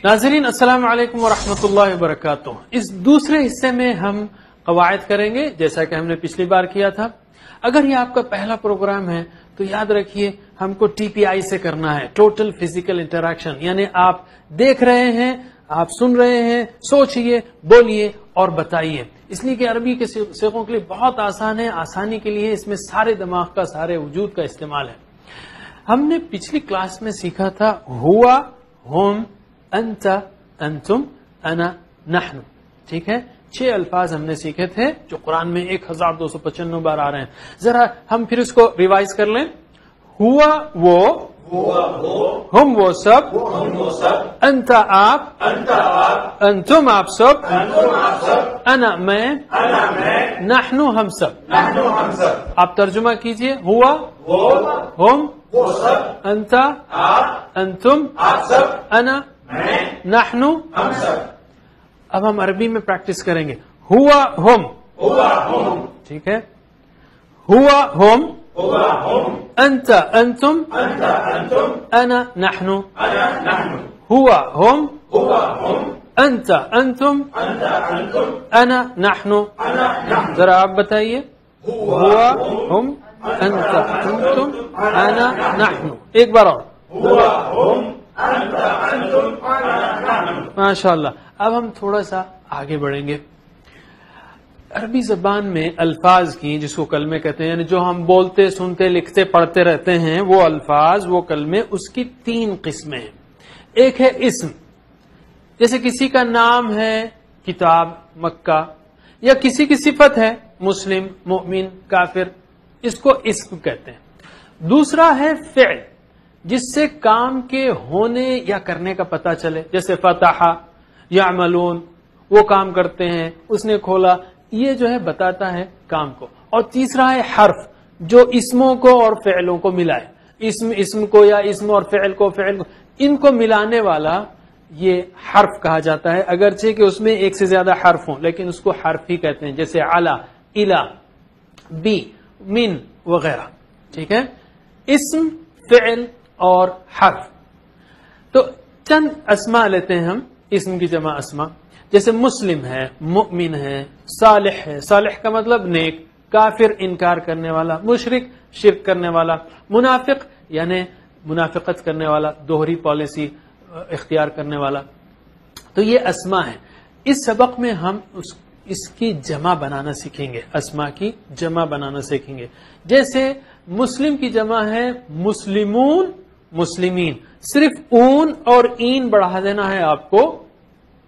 ناظرین السلام علیکم ورحمۃ اللہ وبرکاتہ. اس دوسرے حصے میں ہم قواعد کریں گے جیسا کہ ہم نے پچھلی بار کیا تھا. اگر یہ آپ کا پہلا پروگرام ہے تو یاد رکھیے ہم کو TPI سے کرنا ہے، ٹوٹل فزیکل انٹریکشن. یعنی آپ دیکھ رہے ہیں، آپ سن رہے ہیں، سوچئے، بولیے اور بتائیے. اس لیے کہ عربی کے صیغوں کے لیے بہت آسان ہے، آسانی کے لیے اس میں سارے دماغ کا، سارے وجود کا استعمال ہے. ہم نے پچھلی کلاس میں سیکھا تھا ہوا، ہم، انت، انتم، انا، نحن. ٹھیک ہے، 6 الفاظ ہم نے سیکھے تھے جو قرآن میں 1295 بار آ رہے ہیں. ذرا ہم پھر اس کو ریوائز کر لیں. ہوا وہ، ہم وہ سب، انت آپ، انتم آپ سب، انا میں، نحن ہم سب. آپ ترجمہ کیجئے. ہوا، ہم، انت، انتم، انا، نحن. اب ہم عربی میں پریکٹس کریں گے. ہوا ہم، ٹھیک ہے، ہوا ہم، انت انتم، انا نحن. ہوا ہم، انت انتم، انا نحن. ذرا آپ بتائیے. ہوا ہم، انت انتم، انا نحن. ایک بار اور. ماشاء اللہ. اب ہم تھوڑا سا آگے بڑھیں گے. عربی زبان میں الفاظ کی، جس کو کلمے کہتے ہیں، یعنی جو ہم بولتے، سنتے، لکھتے، پڑھتے رہتے ہیں، وہ الفاظ، وہ کلمے، اس کی 3 قسمیں ہیں. ایک ہے اسم، جیسے کسی کا نام ہے کتاب، مکہ، یا کسی کی صفت ہے مسلم، مؤمن، کافر، اس کو اسم کہتے ہیں. دوسرا ہے فعل، جس سے کام کے ہونے یا کرنے کا پتہ چلے، جیسے فتح، یعملون، وہ کام کرتے ہیں، اس نے کھولا، یہ جو ہے بتاتا ہے کام کو. اور تیسرا ہے حرف، جو اسموں کو اور فعلوں کو ملائے. اسم کو یا اسم اور فعل کو ان کو ملانے والا یہ حرف کہا جاتا ہے، اگرچہ کہ اس میں ایک سے زیادہ حرف ہوں، لیکن اس کو حرف ہی کہتے ہیں، جیسے علا، الا، بی، من وغیرہ. ٹھیک ہے، اسم، فعل اور حرف. تو چند اسماء لیتے ہیں ہم، اسم کی جمع اسماء. جیسے مسلم ہے، مؤمن ہے، صالح ہے، صالح کا مطلب نیک، کافر انکار کرنے والا، مشرک شرک کرنے والا، منافق یعنی منافقت کرنے والا، دوہری پالیسی اختیار کرنے والا. تو یہ اسماء ہیں. اس سبق میں ہم اس کی جمع بنانا سیکھیں گے، اسماء کی جمع بنانا سیکھیں گے. جیسے مسلم کی جمع ہے مسلمون، مسلمین. صرف اون اور این بڑھا دینا ہے آپ کو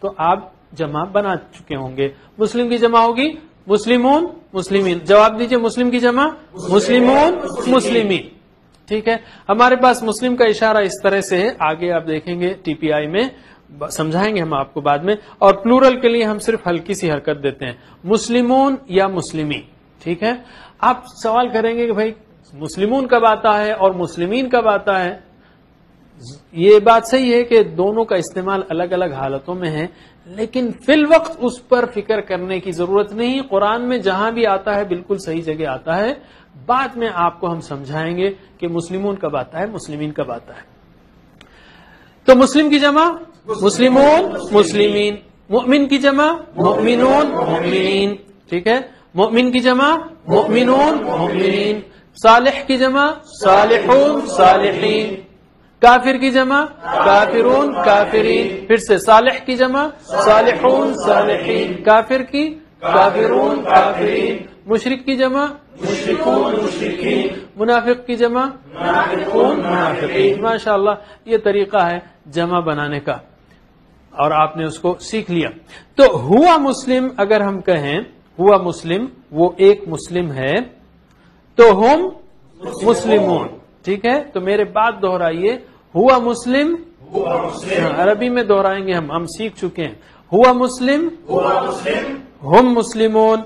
تو آپ جمع بنا چکے ہوں گے. مسلم کی جمع ہوگی مسلمون، مسلمین. جواب دیجئے. مسلم کی جمع مسلمون، مسلمین. ٹھیک ہے، ہمارے پاس مسلم کا اشارہ اس طرح سے ہے، آگے آپ دیکھیں گے TPI میں سمجھائیں گے ہم آپ کو بعد میں. اور پلورل کے لیے ہم صرف ہلکی سی حرکت دیتے ہیں، مسلمون یا مسلمین. ٹھیک ہے، آپ سوال کریں گے کہ بھائی مسلمون کب آتا ہے اور مسلمین کب آتا ہے. یہ بات صحیح ہے کہ دونوں کا استعمال الگ الگ حالتوں میں ہے، لیکن فی الوقت اس پر فکر کرنے کی ضرورت نہیں. قرآن میں جہاں بھی آتا ہے بالکل صحیح جگہ آتا ہے. بعد میں آپ کو ہم سمجھائیں گے کہ مسلمون کب آتا ہے، مسلمین کب آتا ہے. تو مسلم کی جمع مسلمون، مسلمین. مؤمن کی جمع مؤمنون، مؤمنین. ٹھیک ہے، مؤمن کی جمع مؤمنون، مؤمنین. صالح کی جمع صالحون، صالحین. کافر کی جمع کافرون، کافرین. پھر سے صالح کی جمع صالحون، صالحین. کافر کی کافرون، کافرین. مشرک کی جمع مشرکون، مشرکین. منافق کی جمع منافقون، منافقین. ماشاءاللہ، یہ طریقہ ہے جمع بنانے کا اور آپ نے اس کو سیکھ لیا. تو ہوا مسلم اگر ہم کہیں، ہوا مسلم، وہ ایک مسلم ہے، تو ہم مسلمون. ٹھیک ہے، تو میرے بات دہرائیے. ہوا مسلم، عربی میں دہرائیں گے ہم سیکھ چکے ہیں. ہوا مسلم، ہم مسلمون،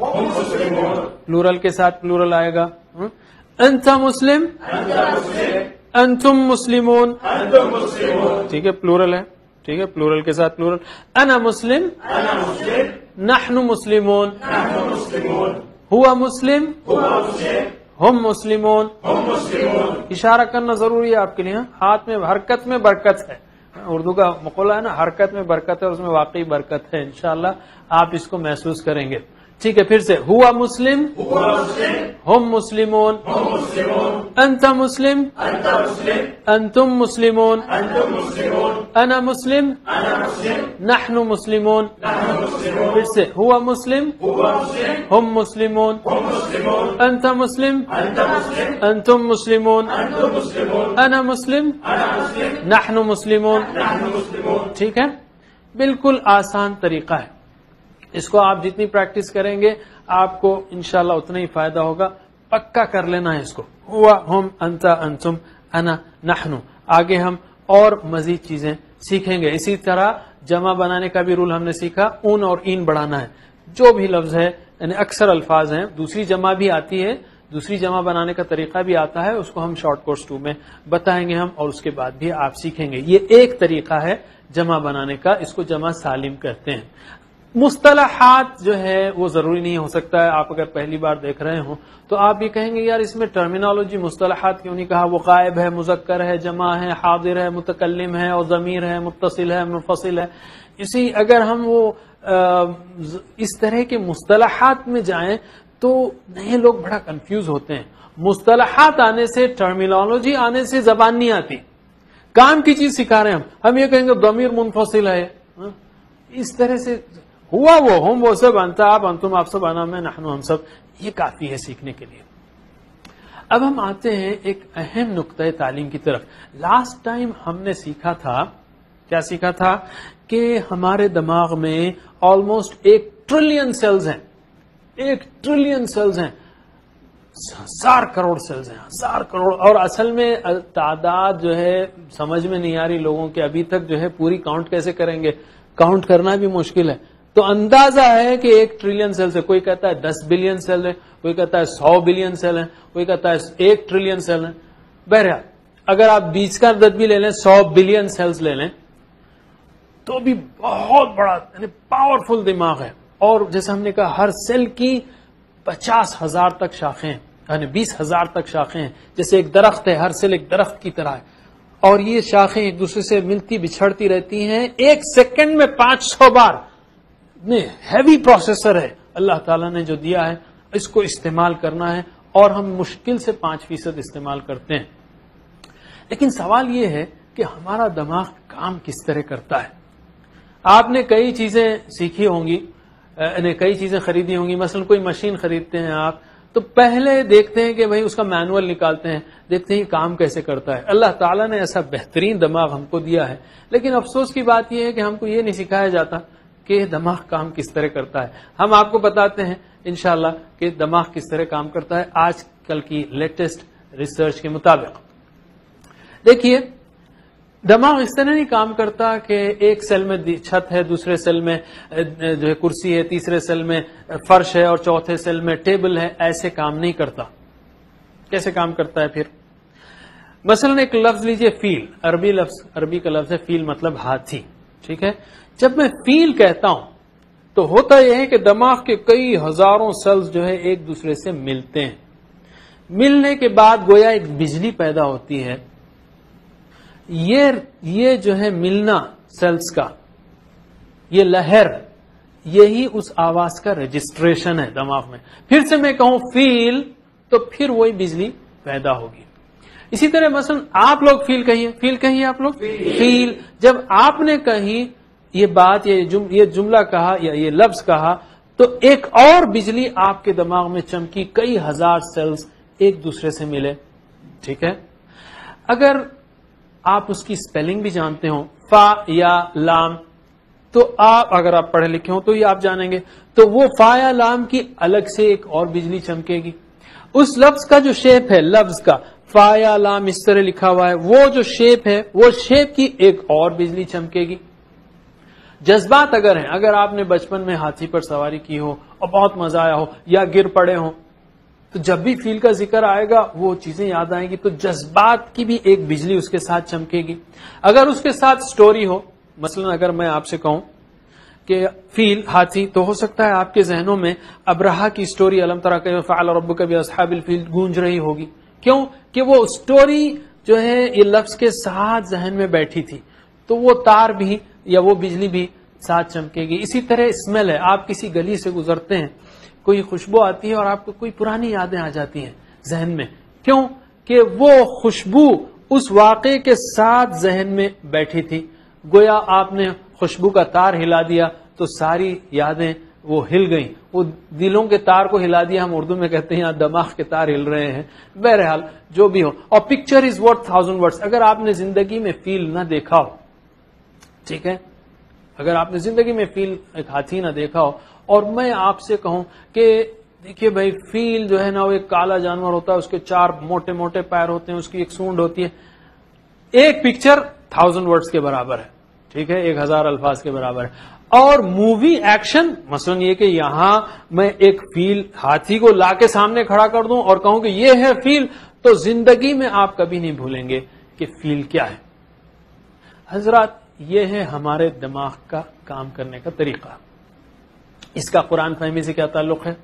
پلورل کے ساتھ پلورل آئے گا. انت مسلم، انتم مسلمون. ٹھیک ہے، پلورل ہے. ٹھیک ہے، پلورل کے ساتھ پلورل. انا مسلم، نحن مسلمون. ہوا مسلم، ہم مسلمون. اشارہ کرنا ضروری ہے آپ کے لیے. ہاتھ میں حرکت میں برکت ہے، اردو کا مقولہ ہے نا، حرکت میں برکت ہے، اور اس میں واقعی برکت ہے. انشاءاللہ آپ اس کو محسوس کریں گے. ٹھیک ہے، پھر سے ہوا مسلم، ہم مسلمون، انت مسلم، انتم مسلمون، انا مسلم، نحن مسلمون. پھر سے ہوا مسلم، ہم مسلمون، انت مسلم، انتم مسلمون، انا مسلم، نحن مسلمون. ٹھیک ہے، بالکل آسان طریقہ ہے. اس کو آپ جتنی پریکٹس کریں گے آپ کو انشاءاللہ اتنا ہی فائدہ ہوگا. پکا کر لینا ہے اس کو. ہوا، ہم، انت، انتم، انا، نحن. آگے ہم اور مزید چیزیں سیکھیں گے. اسی طرح جمع بنانے کا بھی رول ہم نے سیکھا. اون اور این بڑھانا ہے. جو بھی لفظ ہے، یعنی اکثر الفاظ ہیں، دوسری جمع بھی آتی ہے، دوسری جمع بنانے کا طریقہ بھی آتا ہے. اس کو ہم شارٹ کورس 2 میں بتائیں گے ہم، اور اس کے بعد بھی آپ سیکھیں گے. یہ ایک طریقہ ہے جمع بنانے کا. اس کو جمع سالم کہتے ہیں. مصطلحات جو ہے وہ ضروری نہیں ہو سکتا ہے. آپ اگر پہلی بار دیکھ رہے ہوں تو آپ یہ کہیں گے یار اس میں ٹرمینالوجی مصطلحات کیوں نہیں کہا؟ وہ غائب ہے، مذکر ہے، جمع ہے، حاضر ہے، متکلم ہے، اور ضمیر ہے، متصل ہے، منفصل ہے. اگر ہم وہ اس طرح کے مصطلحات میں جائیں تو نئے لوگ بڑا کنفیوز ہوتے ہیں. مصطلحات آنے سے، ٹرمینالوجی آنے سے زبان نہیں آتی. کام کی چیز سکھا رہے ہیں ہم یہ کہیں گے ضمیر منفصل ہے. اس طرح سے ہوا، وہ، ہم، وہ سب، انت، آپ، انتم، آپ سب، انا، میں، نحن، ہم سب، یہ کافی ہے سیکھنے کے لیے. اب ہم آتے ہیں ایک اہم نقطۂ تعلیم کی طرف. لاسٹ ٹائم ہم نے سیکھا تھا، کیا سیکھا تھا؟ کہ ہمارے دماغ میں آلموسٹ 1 ٹریلین سیلز ہیں. 1 ٹریلین سیلز ہیں. 1000 کروڑ سیلز ہیں. 1000 کروڑ. اور اصل میں تعداد جو ہے سمجھ میں نہیں آ رہی لوگوں کے. ابھی تک جو ہے پوری کاؤنٹ کیسے کریں گے؟ کاؤنٹ کرنا بھی مشکل ہے. تو اندازہ ہے کہ 1 ٹریلین سیل ہے. کوئی کہتا ہے 10 بلین سیل ہے، کوئی کہتا ہے 100 بلین سیل ہے، کوئی کہتا ہے 1 ٹریلین سیل ہے. بہرحال اگر آپ بیچ کا عدد بھی لے لیں، 100 بلین سیلز لے لیں، تو بھی بہت بڑا، یعنی پاورفل دماغ ہے. اور جیسے ہم نے کہا ہر سیل کی 50,000 تک شاخیں ہیں، یعنی 20,000 تک شاخیں ہیں. جیسے ایک درخت ہے، ہر سیل ایک درخت کی طرح ہے، اور یہ شاخیں ایک دوسرے سے ملتی بچھڑتی رہتی ہیں. 1 سیکنڈ میں 500 بار. ہیوی پروسیسر ہے اللہ تعالیٰ نے جو دیا ہے، اس کو استعمال کرنا ہے. اور ہم مشکل سے 5% استعمال کرتے ہیں. لیکن سوال یہ ہے کہ ہمارا دماغ کام کس طرح کرتا ہے. آپ نے کئی چیزیں سیکھی ہوں گی، کئی چیزیں خریدی ہوں گی. مثلا کوئی مشین خریدتے ہیں آپ، تو پہلے دیکھتے ہیں کہ بھئی اس کا مینول نکالتے ہیں، دیکھتے ہیں یہ کام کیسے کرتا ہے. اللہ تعالیٰ نے ایسا بہترین دماغ ہم کو دیا ہے. لیکن افسوس کی بات یہ ہے کہ ہم کو یہ نہیں سکھایا جاتا کہ دماغ کام کس طرح کرتا ہے. ہم آپ کو بتاتے ہیں انشاءاللہ کہ دماغ کس طرح کام کرتا ہے آج کل کی لیٹسٹ ریسرچ کے مطابق. دیکھیے، دماغ اس طرح نہیں کام کرتا کہ ایک سیل میں چھت ہے، دوسرے سیل میں جو ہے کرسی ہے، تیسرے سیل میں فرش ہے، اور چوتھے سیل میں ٹیبل ہے. ایسے کام نہیں کرتا. کیسے کام کرتا ہے پھر؟ مثلا ایک لفظ لیجئے، فیل. عربی کا لفظ ہے فیل، مطلب ہاتھی. ٹھیک ہے. جب میں فیل کہتا ہوں تو ہوتا یہ ہے کہ دماغ کے کئی ہزاروں سیلز جو ہے ایک دوسرے سے ملتے ہیں. ملنے کے بعد گویا ایک بجلی پیدا ہوتی ہے. یہ جو ہے ملنا سیلز کا، یہ لہر، یہی اس آواز کا رجسٹریشن ہے دماغ میں. پھر سے میں کہوں فیل تو پھر وہی بجلی پیدا ہوگی. اسی طرح مثلا آپ لوگ فیل کہیے آپ لوگ فیل. جب آپ نے کہی یہ بات، یہ جملہ کہا یا یہ لفظ کہا، تو ایک اور بجلی آپ کے دماغ میں چمکی. کئی ہزار سیلز ایک دوسرے سے ملے. ٹھیک ہے. اگر آپ اس کی سپیلنگ بھی جانتے ہوں، فا یا لام، تو اگر آپ پڑھے لکھے ہوں تو یہ آپ جانیں گے. تو وہ فا یا لام کی الگ سے ایک اور بجلی چمکے گی. اس لفظ کا جو شیپ ہے، لفظ کا فا یا لام اس طرح لکھا ہوا ہے، وہ جو شیپ ہے، وہ شیپ کی ایک اور بجلی چمکے گی. جذبات اگر ہیں، اگر آپ نے بچپن میں ہاتھی پر سواری کی ہو اور بہت مزہ آیا ہو، یا گر پڑے ہوں، تو جب بھی فیل کا ذکر آئے گا وہ چیزیں یاد آئیں گی. تو جذبات کی بھی ایک بجلی اس کے ساتھ چمکے گی. اگر اس کے ساتھ سٹوری ہو، مثلا اگر میں آپ سے کہوں کہ فیل ہاتھی، تو ہو سکتا ہے آپ کے ذہنوں میں ابرہا کی سٹوری الم تری کیف فعل ربک باصحاب الفیل گونج رہی ہوگی. کیوں کہ وہ سٹوری جو ہے یہ لفظ کے ساتھ ذہن میں بیٹھی تھی. تو وہ تار بھی یا وہ بجلی بھی ساتھ چمکے گی. اسی طرح اسمیل ہے، آپ کسی گلی سے گزرتے ہیں، کوئی خوشبو آتی ہے اور آپ کو کوئی پرانی یادیں آ جاتی ہیں ذہن میں. کیوں کہ وہ خوشبو اس واقعے کے ساتھ ذہن میں بیٹھی تھی. گویا آپ نے خوشبو کا تار ہلا دیا تو ساری یادیں وہ ہل گئیں، وہ دلوں کے تار کو ہلا دیا. ہم اردو میں کہتے ہیں یہاں دماغ کے تار ہل رہے ہیں. بہرحال جو بھی ہو، اور پکچر از ورتھ 1000 words. اگر آپ نے زندگی میں فیل نہ دیکھا ہو، ٹھیک ہے، اگر آپ نے زندگی میں فیل ایک ہاتھی نہ دیکھا ہو، اور میں آپ سے کہوں کہ دیکھیے بھائی فیل جو ہے نا وہ ایک کالا جانور ہوتا ہے، اس کے 4 موٹے موٹے پیر ہوتے ہیں، اس کی ایک سونڈ ہوتی ہے. ایک پکچر 1000 words کے برابر ہے، ٹھیک ہے، 1000 الفاظ کے برابر ہے. اور مووی ایکشن مثلا یہ کہ یہاں میں ایک فیل ہاتھی کو لا کے سامنے کھڑا کر دوں اور کہوں کہ یہ ہے فیل، تو زندگی میں آپ کبھی نہیں بھولیں گے کہ فیل کیا ہے. حضرات یہ ہے ہمارے دماغ کا کام کرنے کا طریقہ. اس کا قرآن فہمی سے کیا تعلق ہے؟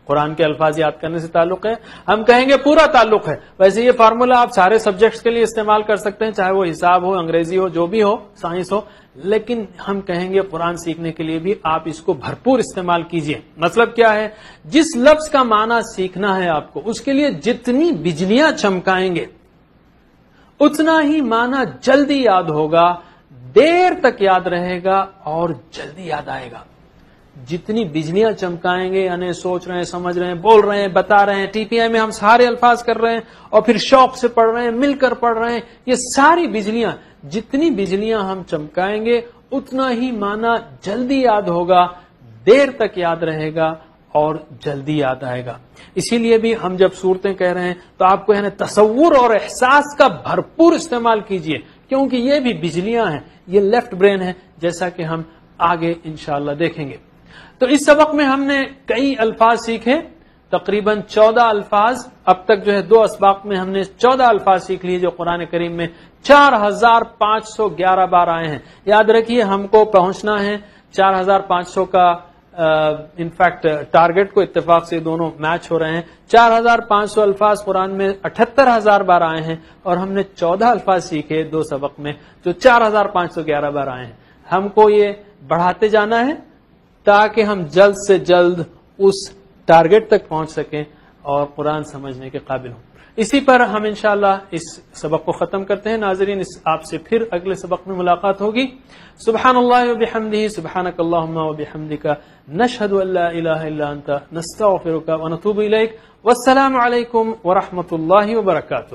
قرآن کے الفاظ یاد کرنے سے تعلق ہے؟ ہم کہیں گے پورا تعلق ہے. ویسے یہ فارمولا آپ سارے سبجیکٹس کے لیے استعمال کر سکتے ہیں، چاہے وہ حساب ہو، انگریزی ہو، جو بھی ہو، سائنس ہو، لیکن ہم کہیں گے قرآن سیکھنے کے لیے بھی آپ اس کو بھرپور استعمال کیجئے. مطلب کیا ہے؟ جس لفظ کا معنی سیکھنا ہے آپ کو، اس کے لیے جتنی بجلیاں چمکائیں گے اتنا ہی معنی جلدی یاد ہوگا، دیر تک یاد رہے گا اور جلدی یاد آئے گا. جتنی بجلیاں چمکائیں گے، یعنی سوچ رہے ہیں، سمجھ رہے ہیں، بول رہے ہیں، بتا رہے ہیں، ٹی پی آئی میں ہم سارے الفاظ کر رہے ہیں اور پھر شوق سے پڑھ رہے ہیں، مل کر پڑھ رہے ہیں، یہ ساری بجلیاں، جتنی بجلیاں ہم چمکائیں گے اتنا ہی معنی جلدی یاد ہوگا، دیر تک یاد رہے گا اور جلدی یاد آئے گا. اسی لیے بھی ہم جب صورتیں کہہ رہے ہیں تو آپ کو یعنی تصور اور احساس کا بھرپور استعمال کیجئے، کیونکہ یہ بھی بجلیاں ہیں، یہ لیفٹ برین ہے، جیسا کہ ہم آگے انشاءاللہ دیکھیں گے. تو اس سبق میں ہم نے کئی الفاظ سیکھے، تقریباً 14 الفاظ. اب تک جو ہے 2 اسباق میں ہم نے 14 الفاظ سیکھ لیے جو قرآن کریم میں 4511 بار آئے ہیں. یاد رکھیے ہم کو پہنچنا ہے 4500 کا، انفیکٹ ٹارگٹ کو اتفاق سے دونوں میچ ہو رہے ہیں. 4500 الفاظ قرآن میں 78000 بار آئے ہیں اور ہم نے 14 الفاظ سیکھے 2 سبق میں جو 4511 بار آئے ہیں. ہم کو یہ بڑھاتے جانا ہے تاکہ ہم جلد سے جلد اس ٹارگٹ تک پہنچ سکیں اور قرآن سمجھنے کے قابل ہوں. اسی پر ہم انشاءاللہ اس سبق کو ختم کرتے ہیں. ناظرین آپ سے پھر اگلے سبق میں ملاقات ہوگی. سبحان اللہ و بحمدہ، سبحانک اللہم و بحمدک، نشہد ان لا الہ الا انت، نستغفرک و نتوب الیک. والسلام علیکم ورحمۃ اللہ وبرکاتہ.